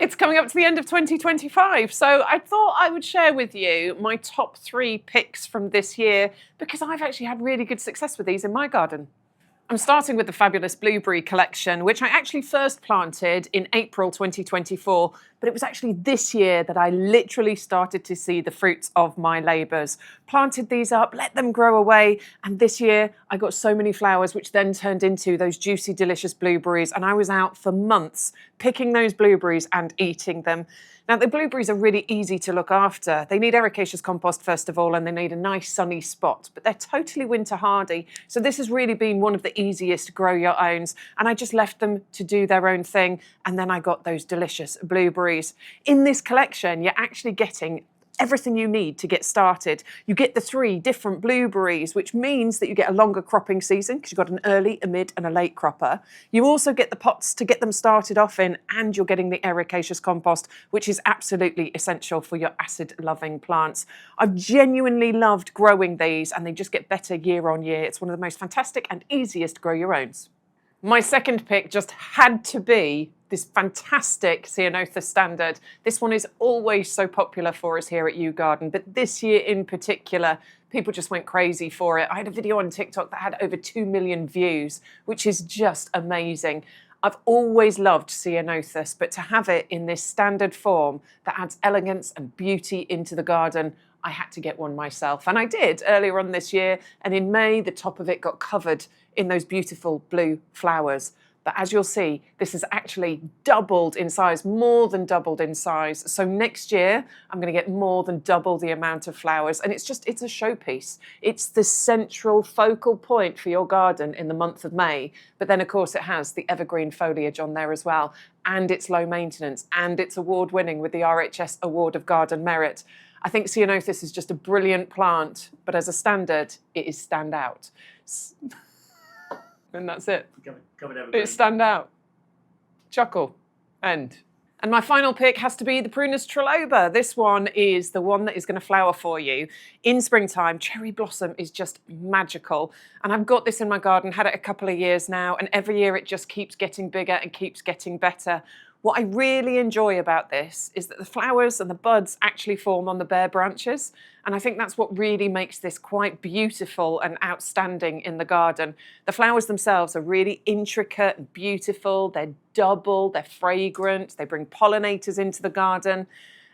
It's coming up to the end of 2025, so I thought I would share with you my top 3 picks from this year because I've actually had really good success with these in my garden. I'm starting with the fabulous blueberry collection, which I actually first planted in April 2024, but it was actually this year that I literally started to see the fruits of my labours. Planted these up, let them grow away, and this year I got so many flowers, which then turned into those juicy, delicious blueberries, and I was out for months picking those blueberries and eating them. Now, the blueberries are really easy to look after. They need ericaceous compost, first of all, and they need a nice sunny spot, but they're totally winter hardy. So this has really been one of the easiest grow your owns, and I just left them to do their own thing, and then I got those delicious blueberries. In this collection, you're actually getting everything you need to get started. You get the 3 different blueberries, which means that you get a longer cropping season because you've got an early, a mid and a late cropper. You also get the pots to get them started off in, and you're getting the ericaceous compost, which is absolutely essential for your acid-loving plants. I've genuinely loved growing these, and they just get better year on year. It's one of the most fantastic and easiest grow your owns. My second pick just had to be this fantastic Ceanothus standard. This one is always so popular for us here at YouGarden, but this year in particular, people just went crazy for it. I had a video on TikTok that had over 2 million views, which is just amazing. I've always loved Ceanothus, but to have it in this standard form that adds elegance and beauty into the garden, I had to get one myself. And I did earlier on this year. And in May, the top of it got covered in those beautiful blue flowers. But as you'll see, this has actually doubled in size, more than doubled in size. So next year, I'm going to get more than double the amount of flowers. And it's a showpiece. It's the central focal point for your garden in the month of May. But then, of course, it has the evergreen foliage on there as well. And it's low maintenance. And it's award-winning with the RHS Award of Garden Merit. I think Ceanothus is just a brilliant plant, but as a standard, it is stand out. And that's it. It's stand out. Chuckle. End. And my final pick has to be the Prunus triloba. This one is the one that is going to flower for you in springtime. Cherry blossom is just magical. And I've got this in my garden, had it a couple of years now, and every year it just keeps getting bigger and keeps getting better. What I really enjoy about this is that the flowers and the buds actually form on the bare branches. And I think that's what really makes this quite beautiful and outstanding in the garden. The flowers themselves are really intricate and beautiful. They're double, they're fragrant, they bring pollinators into the garden.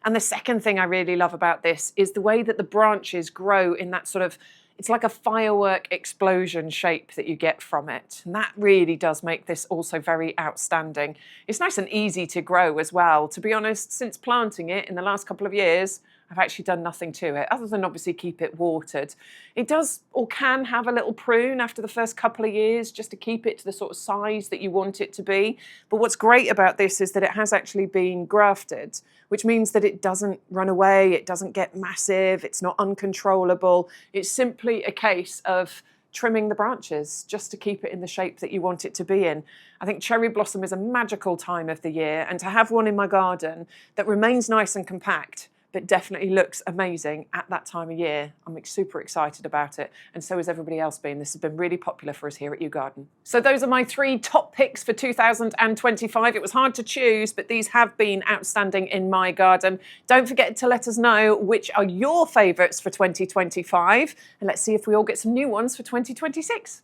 And the second thing I really love about this is the way that the branches grow in that sort of, it's like a firework explosion shape that you get from it. And that really does make this also very outstanding. It's nice and easy to grow as well. To be honest, since planting it in the last couple of years, I've actually done nothing to it, other than obviously keep it watered. It does or can have a little prune after the first couple of years, just to keep it to the sort of size that you want it to be. But what's great about this is that it has actually been grafted, which means that it doesn't run away, it doesn't get massive, it's not uncontrollable. It's simply a case of trimming the branches just to keep it in the shape that you want it to be in. I think cherry blossom is a magical time of the year, and to have one in my garden that remains nice and compact, but definitely looks amazing at that time of year. I'm super excited about it, and so has everybody else been. This has been really popular for us here at YouGarden. So those are my 3 top picks for 2025. It was hard to choose, but these have been outstanding in my garden. Don't forget to let us know which are your favourites for 2025, and let's see if we all get some new ones for 2026.